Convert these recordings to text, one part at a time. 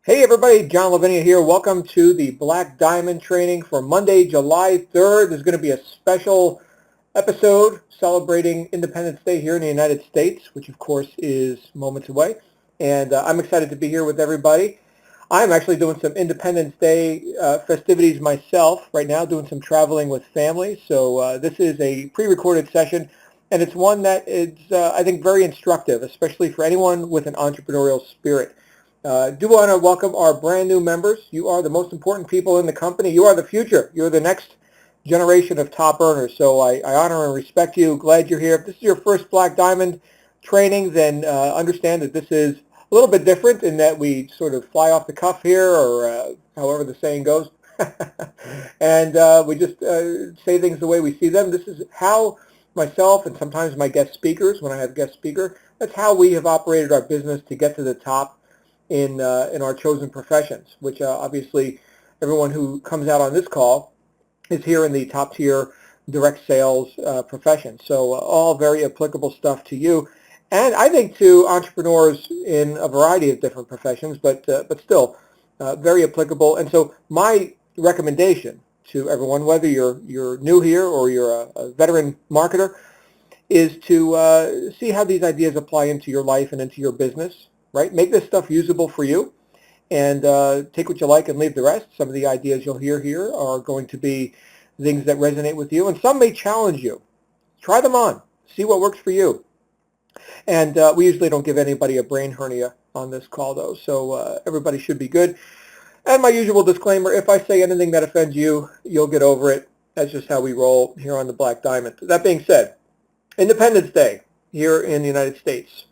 Hey everybody, John Lavinia here. Welcome to the Black Diamond training for Monday, July 3rd. There's going to be a special episode celebrating Independence Day here in the United States, which of course is moments away. And I'm excited to be here with everybody. I'm actually doing some Independence Day festivities myself right now, doing some traveling with family. So this is a pre-recorded session, and it's one that is, I think, very instructive, especially for anyone with an entrepreneurial spirit. Do want to welcome our brand new members. You are the most important people in the company. You are the future. You're the next generation of top earners. So I honor and respect you. Glad you're here. If this is your first Black Diamond training, then understand that this is a little bit different in that we sort of fly off the cuff here, or however the saying goes. And we just say things the way we see them. This is how myself and sometimes my guest speakers, when I have guest speaker, that's how we have operated our business to get to the top in our chosen professions, which obviously everyone who comes out on this call is here in the top tier direct sales profession. So all very applicable stuff to you, and I think to entrepreneurs in a variety of different professions, but still very applicable. And so my recommendation to everyone, whether you're new here or you're a veteran marketer, is to see how these ideas apply into your life and into your business. Right? Make this stuff usable for you, and take what you like and leave the rest. Some of the ideas you'll hear here are going to be things that resonate with you, and some may challenge you. Try them on. See what works for you. And we usually don't give anybody a brain hernia on this call, though, so everybody should be good. And my usual disclaimer, if I say anything that offends you, you'll get over it. That's just how we roll here on the Black Diamond. That being said, Independence Day here in the United States.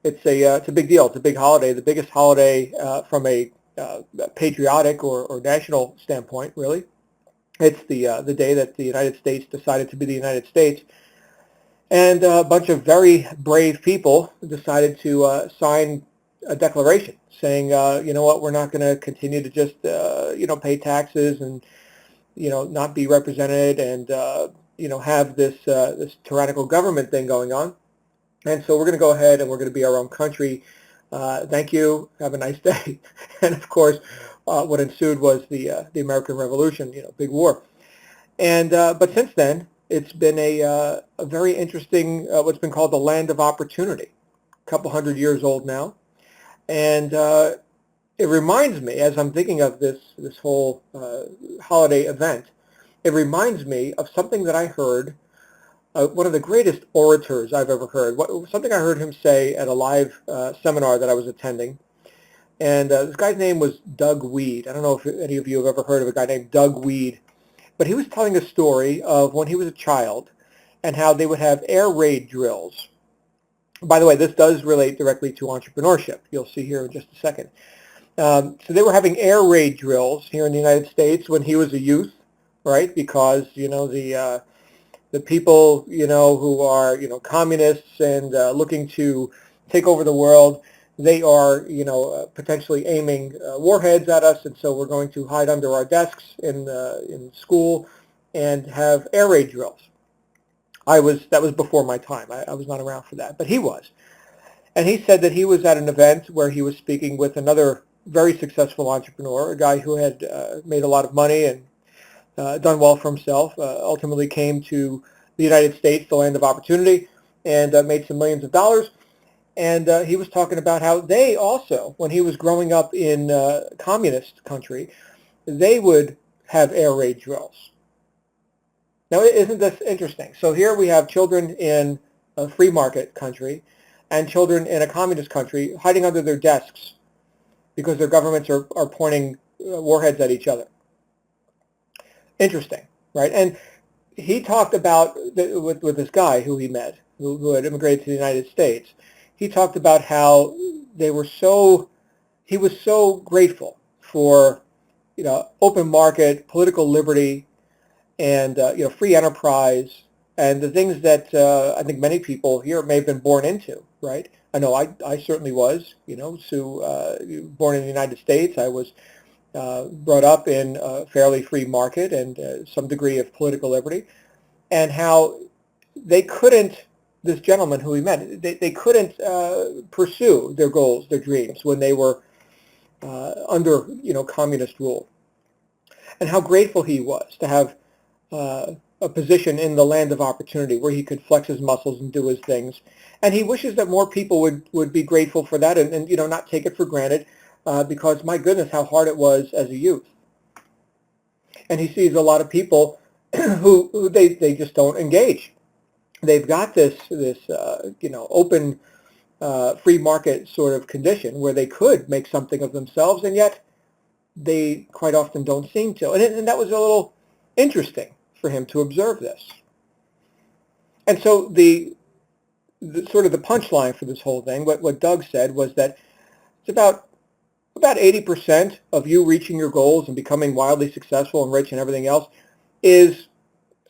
It's a big deal. It's a big holiday, the biggest holiday from a patriotic or national standpoint, really. It's the day that the United States decided to be the United States. And a bunch of very brave people decided to sign a declaration saying, you know what, we're not going to continue to just, pay taxes and, not be represented and, have this tyrannical government thing going on. And so we're going to go ahead and we're going to be our own country. Thank you. Have a nice day. And of course, what ensued was the American Revolution, big war. And but since then, it's been a very interesting, what's been called the land of opportunity. A couple hundred years old now. And it reminds me, as I'm thinking of this whole holiday event, it reminds me of something that I heard one of the greatest orators I've ever heard. Something I heard him say at a live seminar that I was attending. And this guy's name was Doug Weed. I don't know if any of you have ever heard of a guy named Doug Weed. But he was telling a story of when he was a child and how they would have air raid drills. By the way, this does relate directly to entrepreneurship. You'll see here in just a second. So they were having air raid drills here in the United States when he was a youth, right? Because, the people, who are, communists and looking to take over the world, they are, potentially aiming warheads at us, and so we're going to hide under our desks in school and have air raid drills. That was before my time. I was not around for that, but he was. And he said that he was at an event where he was speaking with another very successful entrepreneur, a guy who had made a lot of money and done well for himself, ultimately came to the United States, the land of opportunity, and made some millions of dollars. And he was talking about how they also, when he was growing up in communist country, they would have air raid drills. Now, isn't this interesting? So here we have children in a free market country and children in a communist country hiding under their desks because their governments are pointing warheads at each other. Interesting, right? And he talked about, with this guy who he met, who had immigrated to the United States, he talked about how he was so grateful for, open market, political liberty, and, free enterprise, and the things that I think many people here may have been born into, right? I know I certainly was, born in the United States. I was brought up in a fairly free market and some degree of political liberty, and how they couldn't, this gentleman who we met, they couldn't pursue their goals, their dreams, when they were under communist rule, and how grateful he was to have a position in the land of opportunity where he could flex his muscles and do his things. And he wishes that more people would be grateful for that and not take it for granted, because my goodness, how hard it was as a youth. And he sees a lot of people who they just don't engage. They've got this open free market sort of condition where they could make something of themselves, and yet they quite often don't seem to. And that was a little interesting for him to observe this. And so the sort of the punchline for this whole thing, what Doug said, was that it's about 80% of you reaching your goals and becoming wildly successful and rich and everything else is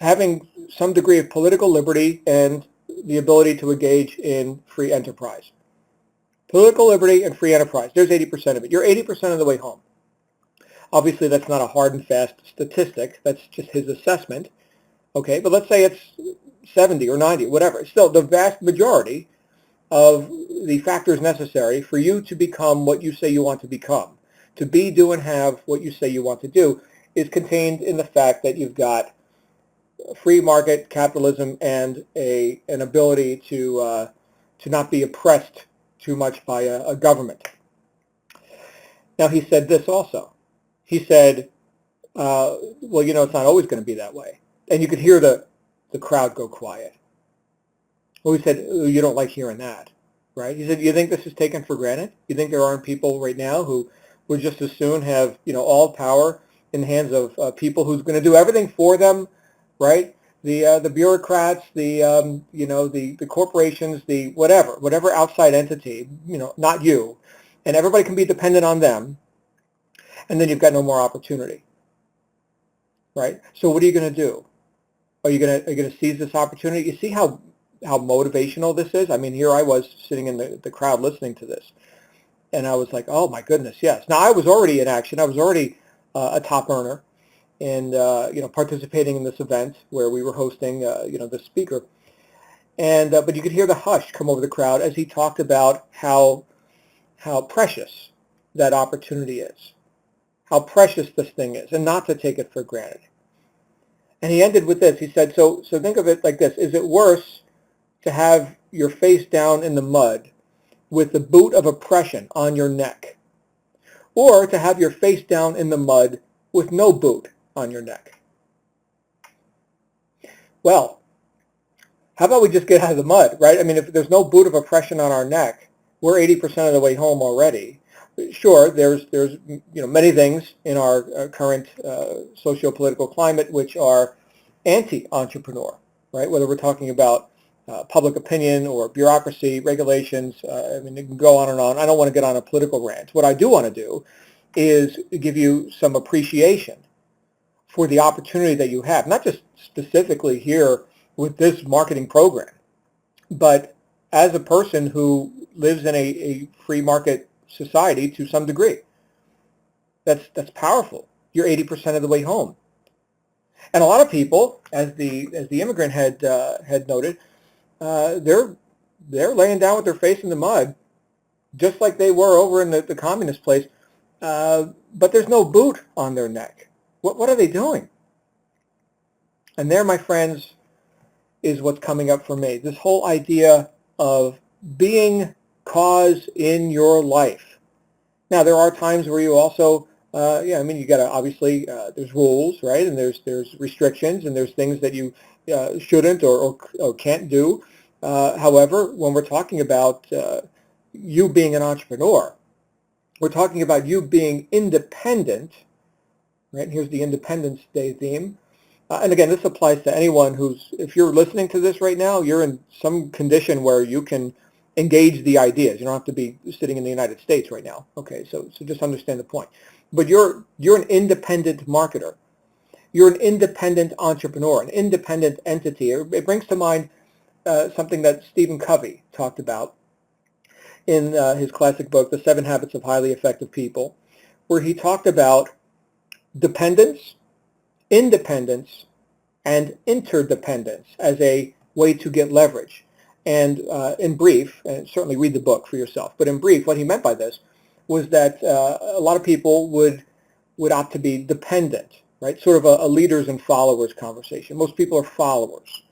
having some degree of political liberty and the ability to engage in free enterprise. Political liberty and free enterprise. There's 80% of it. You're 80% of the way home. Obviously, that's not a hard and fast statistic. That's just his assessment. Okay, but let's say it's 70 or 90, whatever. Still, the vast majority of the factors necessary for you to become what you say you want to become, to be, do, and have what you say you want to do, is contained in the fact that you've got free market capitalism and an ability to not be oppressed too much by a government. Now, he said this also. He said, well, it's not always going to be that way. And you could hear the crowd go quiet. Well, he said, oh, you don't like hearing that, right? He said, you think this is taken for granted? You think there aren't people right now who would just as soon have, all power in the hands of people who's going to do everything for them, right? The bureaucrats, the corporations, the whatever outside entity, not you, and everybody can be dependent on them, and then you've got no more opportunity, right? So what are you going to do? Are you going to seize this opportunity? You see how motivational this is? I mean, here I was sitting in the crowd listening to this, and I was like, oh my goodness, yes. Now I was already in action. I was already a top earner, and participating in this event where we were hosting the speaker, and but you could hear the hush come over the crowd as he talked about how precious that opportunity is, how precious this thing is, and not to take it for granted. And he ended with this. He said, so think of it like this. Is it worse to have your face down in the mud with the boot of oppression on your neck, or to have your face down in the mud with no boot on your neck? Well, how about we just get out of the mud, right? I mean, if there's no boot of oppression on our neck, we're 80% of the way home already. Sure, there's many things in our current socio-political climate which are anti-entrepreneur, right? Whether we're talking about public opinion or bureaucracy, regulations, I mean, it can go on and on. I don't want to get on a political rant. What I do want to do is give you some appreciation for the opportunity that you have, not just specifically here with this marketing program, but as a person who lives in a free market society to some degree. That's powerful. You're 80% of the way home. And a lot of people, as the immigrant had noted, they're laying down with their face in the mud, just like they were over in the communist place, but there's no boot on their neck. What are they doing? And there, my friends, is what's coming up for me. This whole idea of being cause in your life. Now, there are times where you also, you got to obviously, there's rules, right? And there's restrictions, and there's things that you shouldn't or can't do. However, when we're talking about you being an entrepreneur, we're talking about you being independent, right? Here's the Independence Day theme. And again, this applies to anyone if you're listening to this right now, you're in some condition where you can engage the ideas. You don't have to be sitting in the United States right now. Okay, so just understand the point. But you're an independent marketer. You're an independent entrepreneur, an independent entity. It brings to mind something that Stephen Covey talked about in his classic book, The 7 Habits of Highly Effective People, where he talked about dependence, independence, and interdependence as a way to get leverage. And in brief, and certainly read the book for yourself, but in brief, what he meant by this was that a lot of people would opt to be dependent, right? Sort of a leaders and followers conversation. Most people are followers,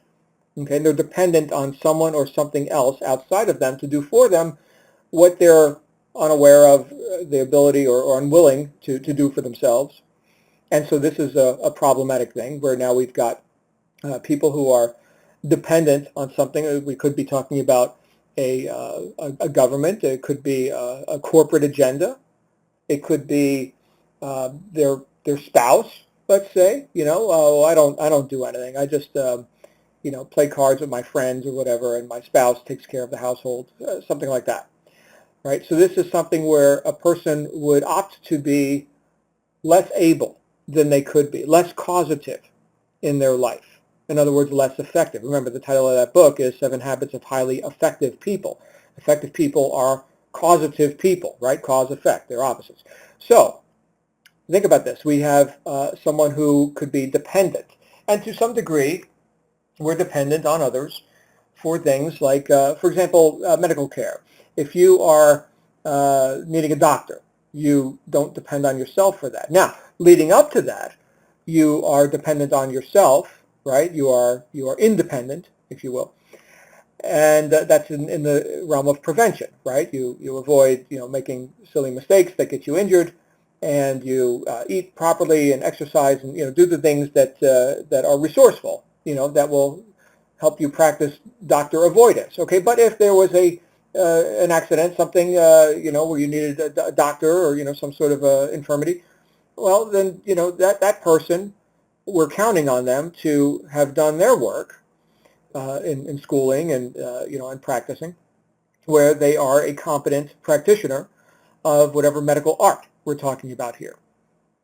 okay? And they're dependent on someone or something else outside of them to do for them what they're unaware of the ability or unwilling to do for themselves. And so this is a problematic thing where now we've got people who are dependent on something. We could be talking about a government. It could be a corporate agenda. It could be their spouse, let's say. Oh, I don't do anything. I just play cards with my friends or whatever, and my spouse takes care of the household, something like that. Right? So this is something where a person would opt to be less able than they could be, less causative in their life. In other words, less effective. Remember, the title of that book is 7 Habits of Highly Effective People. Effective people are causative people, right? Cause, effect, they're opposites. So think about this. We have someone who could be dependent. And to some degree, we're dependent on others for things like, for example, medical care. If you are needing a doctor, you don't depend on yourself for that. Now, leading up to that, you are dependent on yourself, right? You are independent, if you will, and that's in the realm of prevention, right? You avoid making silly mistakes that get you injured, and you eat properly and exercise and do the things that that are resourceful, that will help you practice doctor avoidance. Okay, but if there was an accident, something where you needed a doctor or some sort of infirmity, well then that person, we're counting on them to have done their work in schooling and and practicing, where they are a competent practitioner of whatever medical art we're talking about here.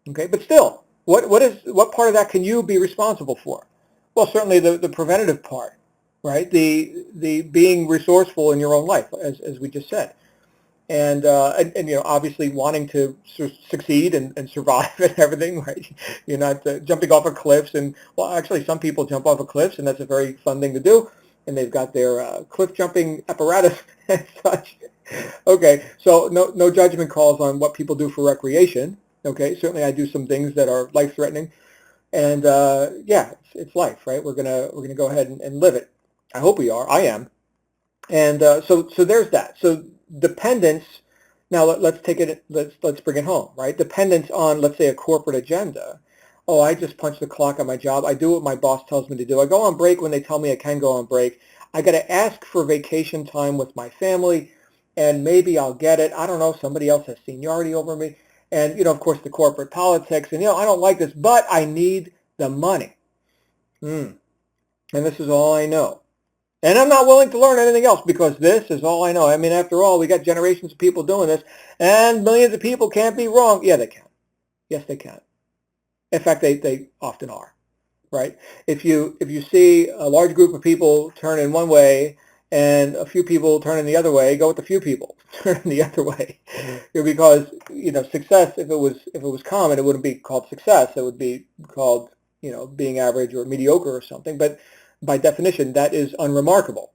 Okay, but still, what part of that can you be responsible for? Well, certainly the preventative part, right? The being resourceful in your own life, as we just said, and obviously wanting to succeed and survive and everything, right? You're not jumping off of cliffs, and well, actually, some people jump off of cliffs, and that's a very fun thing to do, and they've got their cliff jumping apparatus and such. Okay, so no judgment calls on what people do for recreation. Okay, certainly I do some things that are life-threatening, and yeah, it's life, right? We're gonna go ahead and live it. I hope we are. I am. And so there's that. So dependence. Now let's take it. Let's bring it home, right? Dependence on, let's say, a corporate agenda. Oh, I just punch the clock on my job. I do what my boss tells me to do. I go on break when they tell me I can go on break. I got to ask for vacation time with my family, and maybe I'll get it. I don't know. Somebody else has seniority over me, and of course, the corporate politics. And I don't like this, but I need the money. And this is all I know. And I'm not willing to learn anything else because this is all I know. I mean, after all, we got generations of people doing this, and millions of people can't be wrong. Yeah, they can. Yes, they can. In fact, they often are, right? If you see a large group of people turn in one way and a few people turn in the other way, go with the few people turn in the other way. Because success, if it was common, it wouldn't be called success. It would be called being average or mediocre or something. But by definition, that is unremarkable.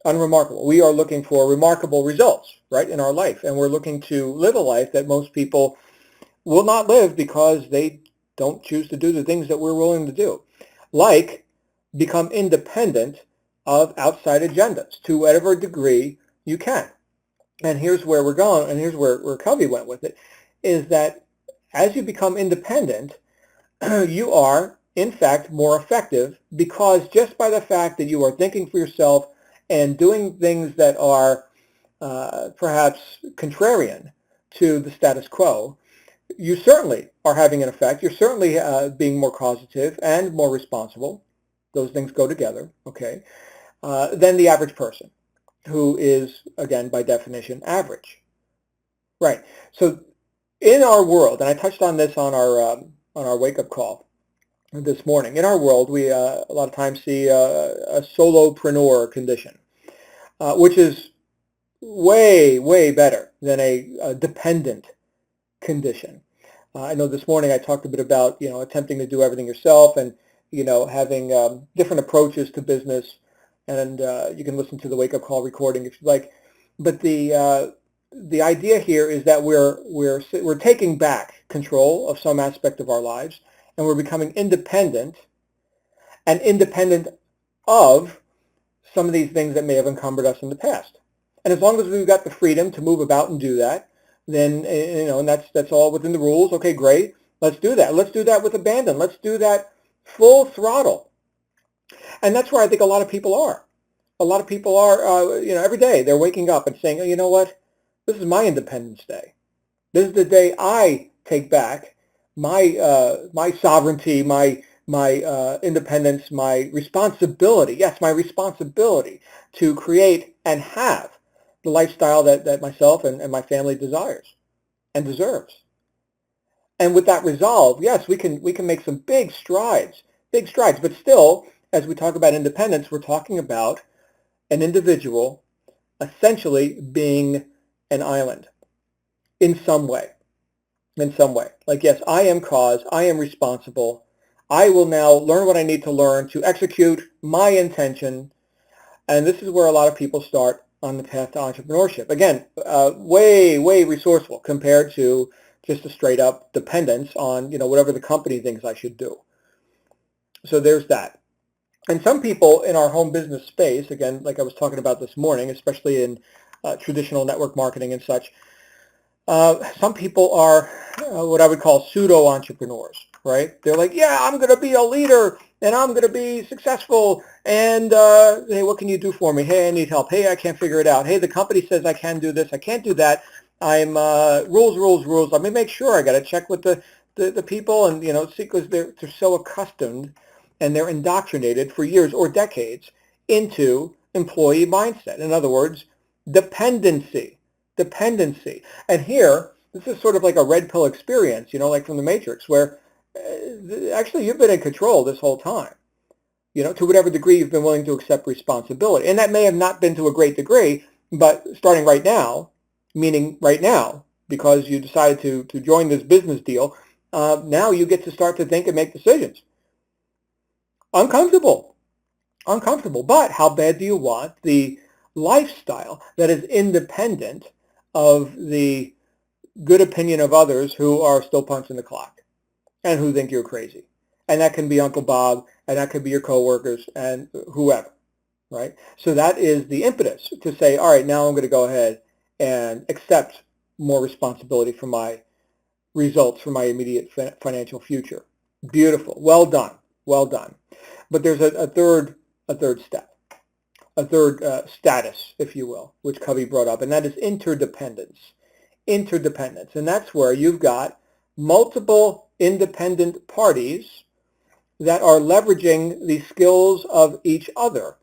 Unremarkable. We are looking for remarkable results, right, in our life, and we're looking to live a life that most people will not live because they don't choose to do the things that we're willing to do, like become independent of outside agendas to whatever degree you can. And here's where we're going, and here's where Covey went with it, is that as you become independent, you are in fact more effective, because just by the fact that you are thinking for yourself and doing things that are perhaps contrarian to the status quo, you certainly are having an effect. You're certainly being more causative and more responsible. Those things go together, okay, than the average person, who is, again, by definition, average. Right. So in our world, and I touched on this on our wake-up call this morning, in our world, we a lot of times see a solopreneur condition, which is way better than a dependent condition. I know this morning I talked a bit about attempting to do everything yourself, and having different approaches to business, and you can listen to the wake-up call recording if you like. But the idea here is that we're taking back control of some aspect of our lives, and we're becoming independent and independent of some of these things that may have encumbered us in the past. And as long as we've got the freedom to move about and do that, then, and that's all within the rules. Okay, great. Let's do that. Let's do that with abandon. Let's do that full throttle. And that's where I think a lot of people are. A lot of people are, every day they're waking up and saying, oh, you know what? This is my Independence Day. This is the day I take back my sovereignty, my independence, my responsibility. Yes, my responsibility to create and have the lifestyle that myself and my family desires and deserves. And with that resolve, yes, we can make some big strides. But still, as we talk about independence, we're talking about an individual essentially being an island in some way. Like, yes, I am cause, I am responsible. I will now learn what I need to learn to execute my intention. And this is where a lot of people start on the path to entrepreneurship. Again, way resourceful compared to just a straight up dependence on, whatever the company thinks I should do. So there's that. And some people in our home business space, again, like I was talking about this morning, especially in traditional network marketing and such, some people are what I would call pseudo-entrepreneurs, right? They're like, yeah, I'm going to be a leader and I'm going to be successful. And hey, what can you do for me? Hey, I need help. Hey, I can't figure it out. Hey, the company says I can do this. I can't do that. I'm rules. Let me make sure. I got to check with the people and, see, because they're so accustomed and they're indoctrinated for years or decades into employee mindset. In other words, dependency. And here, this is sort of like a red pill experience, like from the Matrix, where actually you've been in control this whole time, to whatever degree you've been willing to accept responsibility. And that may have not been to a great degree, but starting right now, meaning right now, because you decided to join this business deal, now you get to start to think and make decisions. Uncomfortable, but how bad do you want the lifestyle that is independent of the good opinion of others who are still punching the clock and who think you're crazy? And that can be Uncle Bob, and that could be your coworkers and whoever, right? So that is the impetus to say, all right, now I'm going to go ahead and accept more responsibility for my results, for my immediate financial future. Beautiful. Well done. But there's a third step. A third status, if you will, which Covey brought up, and that is interdependence. And that's where you've got multiple independent parties that are leveraging the skills of each other.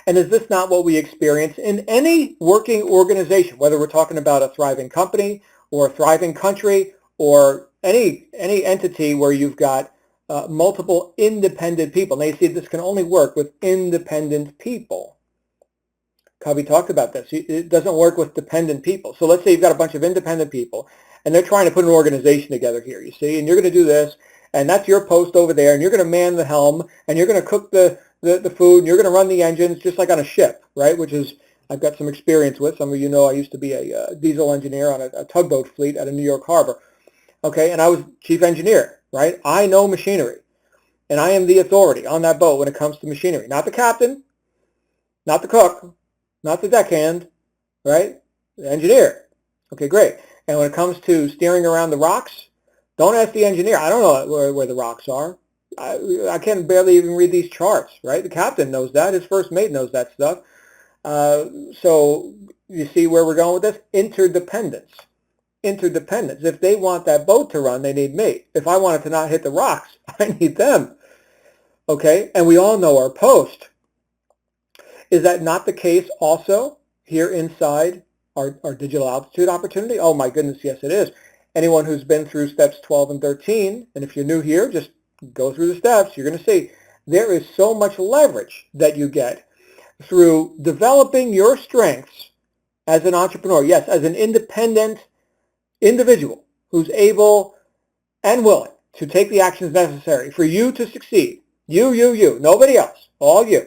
And is this not what we experience in any working organization, whether we're talking about a thriving company or a thriving country or any entity where you've got multiple independent people? Now you see, this can only work with independent people. Covey talked about this. It doesn't work with dependent people. So let's say you've got a bunch of independent people, and they're trying to put an organization together here, you see, and you're going to do this, and that's your post over there, and you're going to man the helm, and you're going to cook the food, and you're going to run the engines, just like on a ship, right, which is I've got some experience with. Some of you know I used to be a diesel engineer on a tugboat fleet at a New York harbor. Okay, and I was chief engineer, right? I know machinery, and I am the authority on that boat when it comes to machinery. Not the captain, not the cook, not the deckhand, right? The engineer. Okay, great. And when it comes to steering around the rocks, don't ask the engineer. I don't know where the rocks are. I can barely even read these charts, right? The captain knows that. His first mate knows that stuff. So you see where we're going with this? Interdependence. If they want that boat to run, they need me. If I want it to not hit the rocks, I need them. Okay? And we all know our post. Is that not the case also here inside our digital altitude opportunity? Oh my goodness, yes it is. Anyone who's been through steps 12 and 13, and if you're new here, just go through the steps, you're going to see there is so much leverage that you get through developing your strengths as an entrepreneur. Yes, as an independent individual who's able and willing to take the actions necessary for you to succeed. You, nobody else, all you.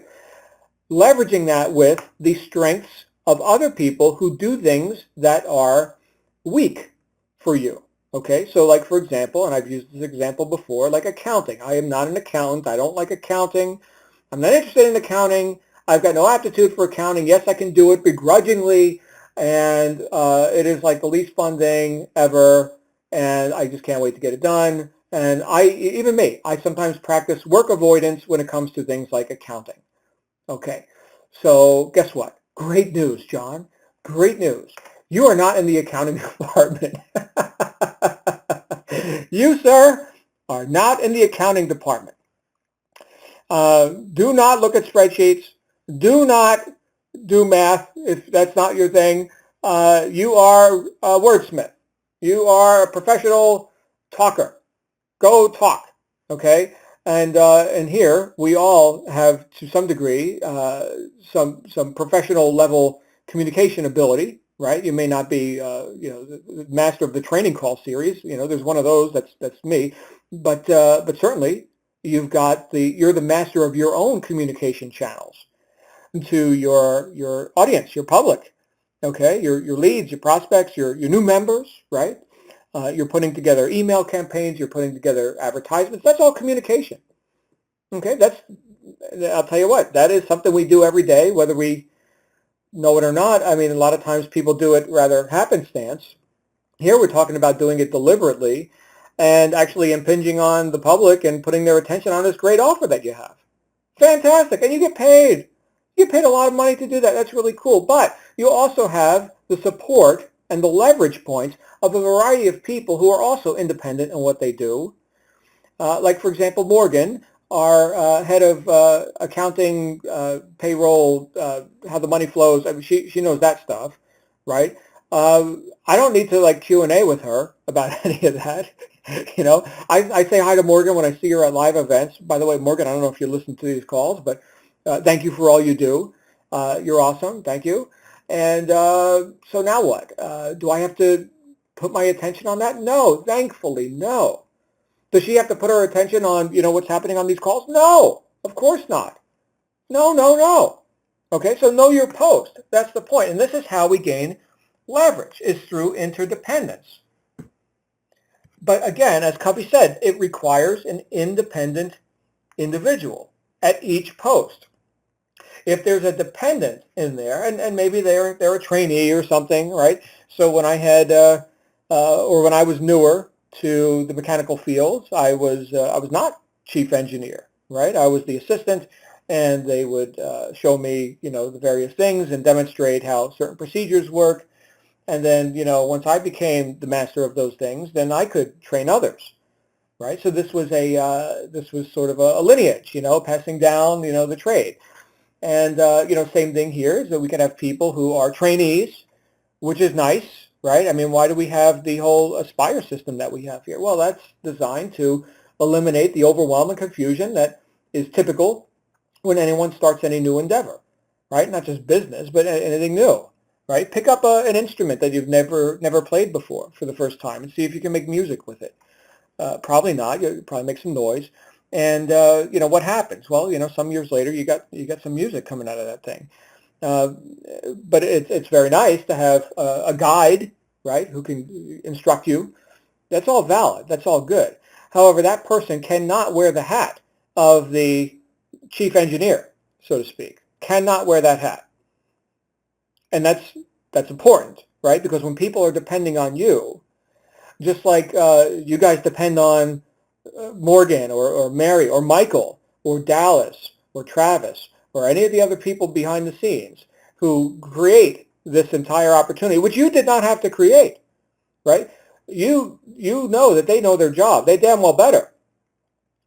Leveraging that with the strengths of other people who do things that are weak for you. Okay, so like for example, and I've used this example before, like accounting. I am not an accountant. I don't like accounting. I'm not interested in accounting. I've got no aptitude for accounting. Yes, I can do it begrudgingly, and it is like the least fun thing ever, and I just can't wait to get it done. And even me, I sometimes practice work avoidance when it comes to things like accounting. Okay, so guess what? Great news, John. Great news. You are not in the accounting department. You, sir, are not in the accounting department. Do not look at spreadsheets. Do not do math if that's not your thing. You are a wordsmith. You are a professional talker. Go talk, okay? And here we all have, to some degree, some professional level communication ability, right? You may not be, the master of the training call series. There's one of those. That's me, but certainly you're the master of your own communication channels to your audience, your public, okay? Your leads, your prospects, your new members, right? You're putting together email campaigns, you're putting together advertisements. That's all communication. Okay, I'll tell you what, that is something we do every day, whether we know it or not. I mean, a lot of times people do it rather happenstance. Here we're talking about doing it deliberately and actually impinging on the public and putting their attention on this great offer that you have. Fantastic, and you get paid. You get paid a lot of money to do that. That's really cool. But you also have the support and the leverage points of a variety of people who are also independent in what they do. Like, for example, Morgan, our head of accounting, payroll, how the money flows. I mean, she knows that stuff, right? I don't need to like Q&A with her about any of that. I say hi to Morgan when I see her at live events. By the way, Morgan, I don't know if you listen to these calls, but thank you for all you do. You're awesome. Thank you. And so now what? Do I have to put my attention on that? No, thankfully, no. Does she have to put her attention on, what's happening on these calls? No, of course not. No, no, no. Okay, so know your post. That's the point. And this is how we gain leverage, is through interdependence. But again, as Covey said, it requires an independent individual at each post. If there's a dependent in there, and maybe they're a trainee or something, right? So when I had, or when I was newer to the mechanical fields, I was not chief engineer, right? I was the assistant, and they would show me, the various things and demonstrate how certain procedures work. And then, once I became the master of those things, then I could train others, right? So this was sort of a lineage, passing down, the trade. And, same thing here is that we can have people who are trainees, which is nice, right? I mean, why do we have the whole Aspire system that we have here? Well, that's designed to eliminate the overwhelming confusion that is typical when anyone starts any new endeavor, right? Not just business, but anything new, right? Pick up an instrument that you've never played before for the first time and see if you can make music with it. Probably not. You'll probably make some noise. And, what happens? Well, some years later, you got some music coming out of that thing. But it's very nice to have a guide, right, who can instruct you. That's all valid. That's all good. However, that person cannot wear the hat of the chief engineer, so to speak. Cannot wear that hat. And that's important, right? Because when people are depending on you, just like you guys depend on Morgan or Mary or Michael or Dallas or Travis or any of the other people behind the scenes who create this entire opportunity, which you did not have to create, right? You know that they know their job. They damn well better,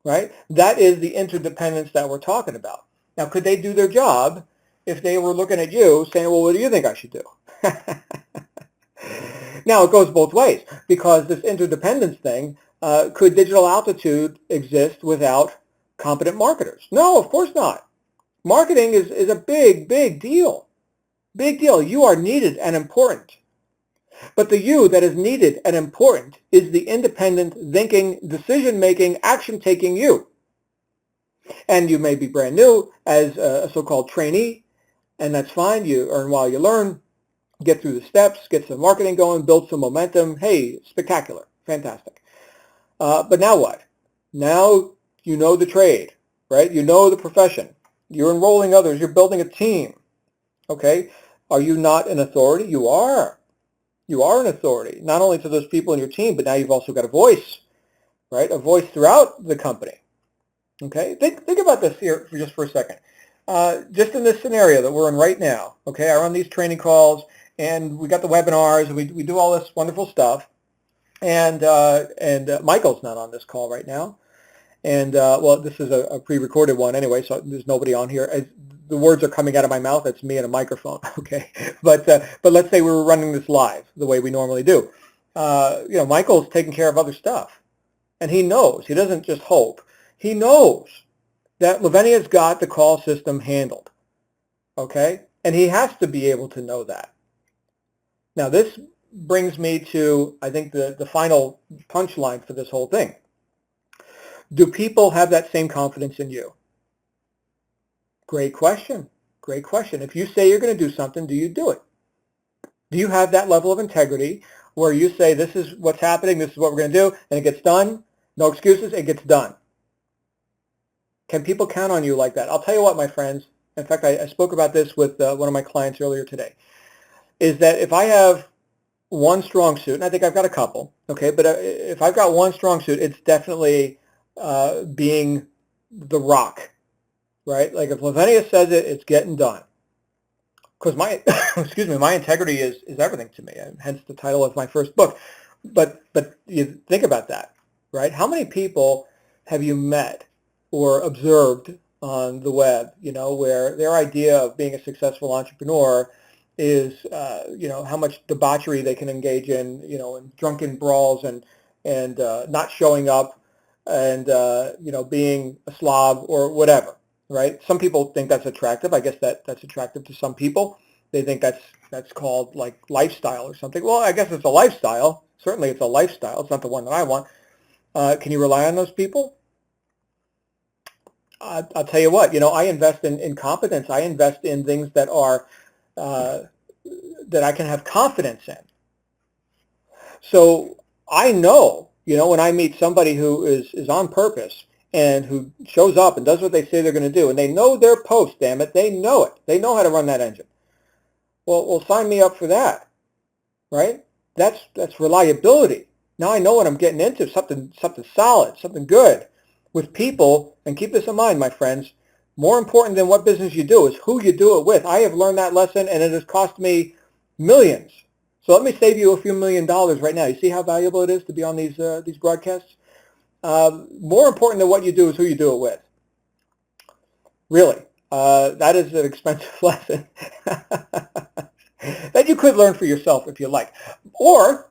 right? That is the interdependence that we're talking about. Now, could they do their job if they were looking at you saying, well, what do you think I should do? Now, it goes both ways, because this interdependence thing, could digital altitude exist without competent marketers? No, of course not. Marketing is a big, big deal. Big deal. You are needed and important. But the you that is needed and important is the independent, thinking, decision-making, action-taking you. And you may be brand new as a so-called trainee, And that's fine. You earn while you learn, get through the steps, get some marketing going, build some momentum. Hey, spectacular, fantastic. But now what? Now you know the trade, right? You know the profession. You're enrolling others. You're building a team. Okay? Are you not an authority? You are. You are an authority, not only to those people in your team, but now you've also got a voice, right? A voice throughout the company. Okay? Think about this here for just for a second. Just in this scenario that we're in right now, okay? I run these training calls, and we got the webinars, and we do all this wonderful stuff. And Michael's not on this call right now. And well, this is a pre-recorded one anyway, so there's nobody on here. As the words are coming out of my mouth, it's me and a microphone, okay? But let's say we were running this live the way we normally do. Michael's taking care of other stuff, and he knows. He doesn't just hope. He knows that Lavenia's got the call system handled, okay? And he has to be able to know that. Now, this brings me to, I think, the final punchline for this whole thing. Do people have that same confidence in you? Great question. Great question. If you say you're going to do something, do you do it? Do you have that level of integrity where you say, this is what's happening, this is what we're going to do, and it gets done? No excuses, it gets done. Can people count on you like that? I'll tell you what, my friends. In fact, I spoke about this with one of my clients earlier today, is that if I have one strong suit, and I think I've got a couple, okay, but if I've got one strong suit, it's definitely being the rock, right? Like if Lavenia says it, it's getting done. Because my, excuse me, my integrity is everything to me, and hence the title of my first book. But you think about that, right? How many people have you met or observed on the web, where their idea of being a successful entrepreneur is, how much debauchery they can engage in, in drunken brawls and not showing up and, being a slob or whatever, right? Some people think that's attractive. I guess that's attractive to some people. They think that's called like lifestyle or something. Well, I guess it's a lifestyle. Certainly it's a lifestyle. It's not the one that I want. Can you rely on those people? I'll tell you what, I invest in competence. I invest in things that are, that I can have confidence in. So I know, when I meet somebody who is on purpose and who shows up and does what they say they're going to do, and they know their post, damn it, they know it. They know how to run that engine. Well, sign me up for that, right? That's reliability. Now I know what I'm getting into, something solid, something good with people. And keep this in mind, my friends, more important than what business you do is who you do it with. I have learned that lesson, and it has cost me millions. So let me save you a few $1,000,000 right now. You see how valuable it is to be on these broadcasts? More important than what you do is who you do it with. Really. That is an expensive lesson that you could learn for yourself if you like. Or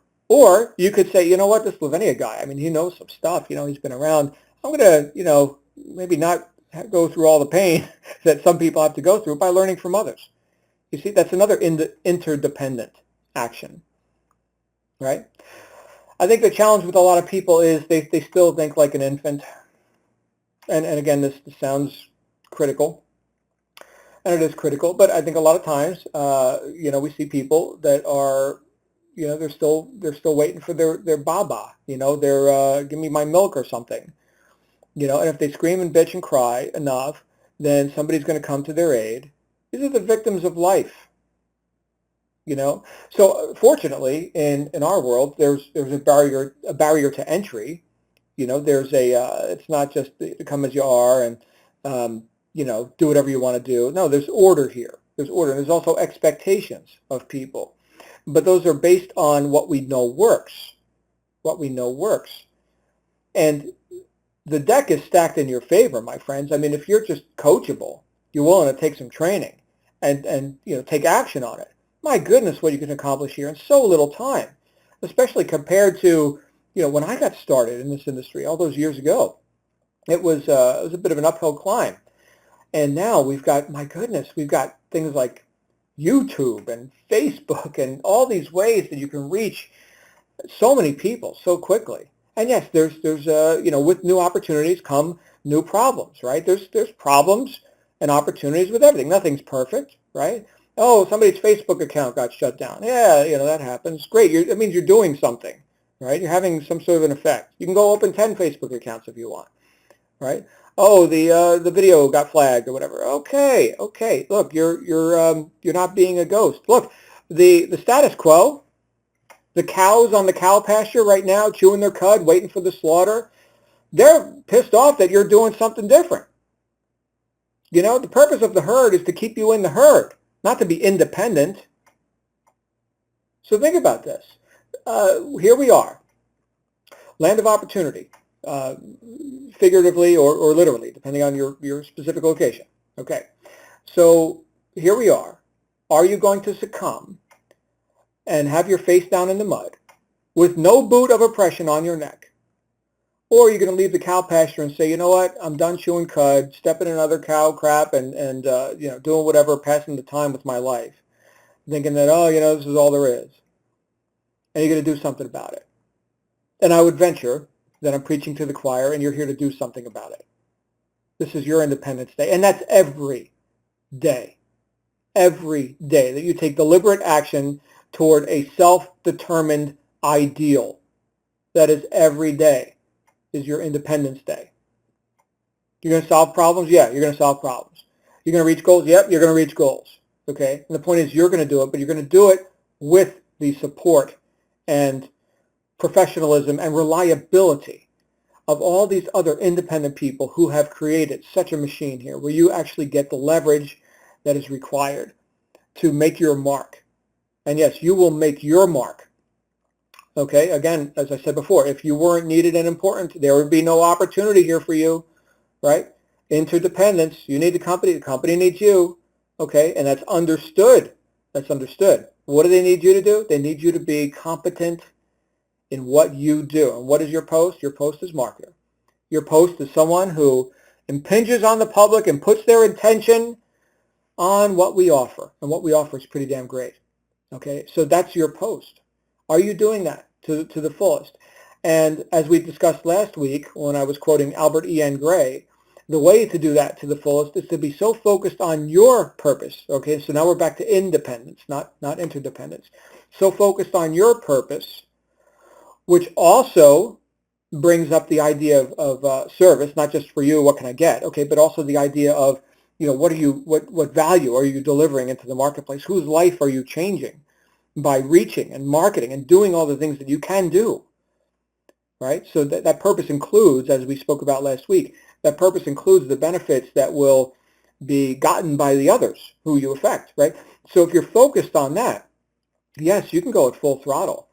you could say, you know what, this Lavenia guy, I mean, he knows some stuff. He's been around. I'm going to, maybe not go through all the pain that some people have to go through by learning from others. You see, that's another interdependent action, right? I think the challenge with a lot of people is they still think like an infant. And again, this sounds critical, and it is critical, but I think a lot of times, we see people that are, they're still waiting for their baba, they're give me my milk or something, and if they scream and bitch and cry enough, then somebody's going to come to their aid. These are the victims of life, So fortunately, in our world, there's a barrier to entry. There's it's not just come as you are and, do whatever you want to do. No, there's order here. There's order. There's also expectations of people. But those are based on what we know works. What we know works. And the deck is stacked in your favor, my friends. I mean, if you're just coachable, you're willing to take some training and take action on it. My goodness, what you can accomplish here in so little time, especially compared to, when I got started in this industry all those years ago. It was a bit of an uphill climb. And now we've got, my goodness, we've got things like YouTube and Facebook and all these ways that you can reach so many people so quickly. And yes, there's with new opportunities come new problems, right? There's problems and opportunities with everything. Nothing's perfect, right? Oh, somebody's Facebook account got shut down. Yeah, that happens. Great. That means you're doing something, right? You're having some sort of an effect. You can go open 10 Facebook accounts if you want, right? Oh, the video got flagged or whatever. Okay. Look, you're not being a ghost. Look, the status quo, the cows on the cow pasture right now chewing their cud, waiting for the slaughter, they're pissed off that you're doing something different. The purpose of the herd is to keep you in the herd, not to be independent. So think about this. Here we are, land of opportunity, figuratively or literally, depending on your specific location. Okay, so here we are. Are you going to succumb and have your face down in the mud with no boot of oppression on your neck? Or are you going to leave the cow pasture and say, you know what, I'm done chewing cud, stepping in another cow crap and doing whatever, passing the time with my life, thinking that, this is all there is. And you're going to do something about it. And I would venture that I'm preaching to the choir and you're here to do something about it. This is your Independence Day. And that's every day. Every day that you take deliberate action toward a self-determined ideal. That is every day is your Independence Day. You're going to solve problems? Yeah, you're going to solve problems. You're going to reach goals? Yep, you're going to reach goals. Okay? And the point is you're going to do it, but you're going to do it with the support and professionalism and reliability of all these other independent people who have created such a machine here where you actually get the leverage that is required to make your mark. And yes, you will make your mark. Okay, again, as I said before, if you weren't needed and important, there would be no opportunity here for you, right? Interdependence, you need the company needs you, okay? And that's understood. That's understood. What do they need you to do? They need you to be competent in what you do. And what is your post? Your post is marketer. Your post is someone who impinges on the public and puts their intention on what we offer. And what we offer is pretty damn great. Okay, so that's your post. Are you doing that to the fullest? And as we discussed last week when I was quoting Albert E.N. Gray, the way to do that to the fullest is to be so focused on your purpose. Okay, so now we're back to independence, not interdependence. So focused on your purpose, which also brings up the idea of service, not just for you, what can I get, okay, but also the idea of, what value are you delivering into the marketplace? Whose life are you changing by reaching and marketing and doing all the things that you can do, right? So that purpose includes, as we spoke about last week, that purpose includes the benefits that will be gotten by the others who you affect, right? So if you're focused on that, yes, you can go at full throttle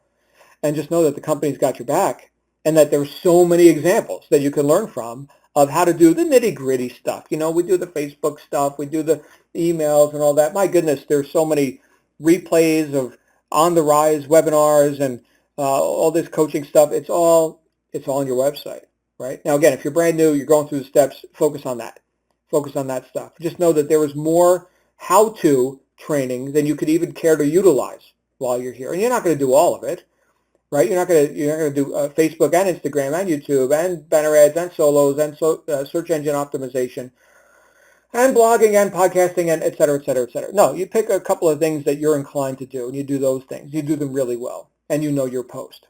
and just know that the company's got your back and that there's so many examples that you can learn from of how to do the nitty-gritty stuff. We do the Facebook stuff, we do the emails and all that. My goodness, there's so many replays of On the Rise webinars and all this coaching stuff. It's all on your website, right? Now, again, if you're brand new, you're going through the steps, focus on that. Focus on that stuff. Just know that there is more how-to training than you could even care to utilize while you're here. And you're not going to do all of it, right? You're not going to do Facebook and Instagram and YouTube and banner ads and solos and search engine optimization and blogging and podcasting and et cetera, et cetera, et cetera. No, you pick a couple of things that you're inclined to do and you do those things. You do them really well and you know your post.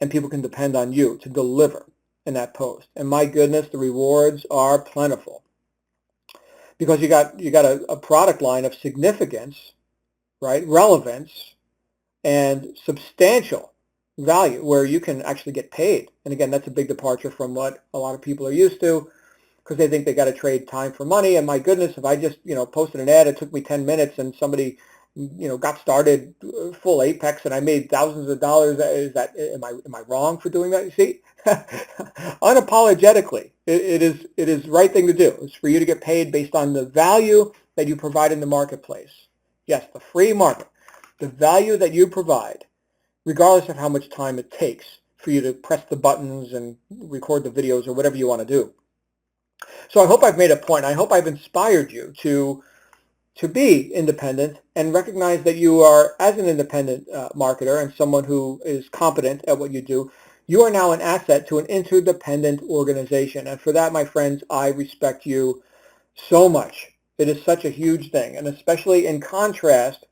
And people can depend on you to deliver in that post. And my goodness, the rewards are plentiful because you got a product line of significance, right? Relevance and substantial value where you can actually get paid. And again, that's a big departure from what a lot of people are used to because they think they got to trade time for money. And my goodness, if I just, posted an ad, it took me 10 minutes and somebody, got started full Apex and I made thousands of dollars. Am I wrong for doing that? You see, unapologetically, it is the right thing to do. It's for you to get paid based on the value that you provide in the marketplace. Yes, the free market, the value that you provide, regardless of how much time it takes for you to press the buttons and record the videos or whatever you want to do. So I hope I've made a point. I hope I've inspired you to be independent and recognize that you are, as an independent marketer and someone who is competent at what you do, you are now an asset to an interdependent organization. And for that, my friends, I respect you so much. It is such a huge thing, and especially in contrast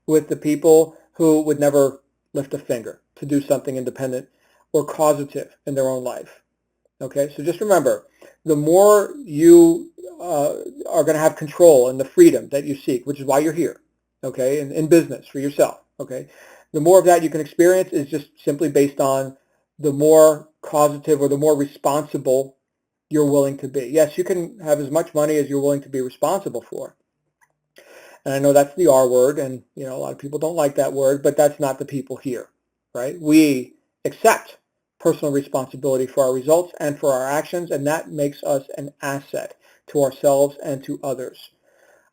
with the people who would never lift a finger to do something independent or causative in their own life. Okay, so just remember, the more you are going to have control and the freedom that you seek, which is why you're here, okay, in business for yourself, okay, the more of that you can experience is just simply based on the more causative or the more responsible you're willing to be. Yes, you can have as much money as you're willing to be responsible for. And I know that's the R word, and a lot of people don't like that word, but that's not the people here, right? We accept personal responsibility for our results and for our actions, and that makes us an asset to ourselves and to others.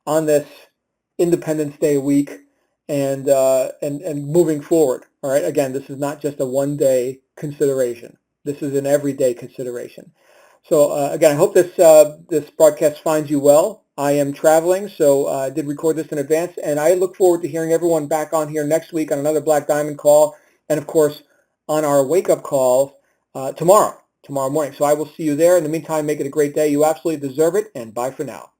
On this Independence Day week and moving forward, all right? Again, this is not just a one-day consideration. This is an everyday consideration. So again, I hope this broadcast finds you well. I am traveling, so I did record this in advance, and I look forward to hearing everyone back on here next week on another Black Diamond call, and of course on our wake-up call tomorrow morning. So I will see you there. In the meantime, make it a great day. You absolutely deserve it, and bye for now.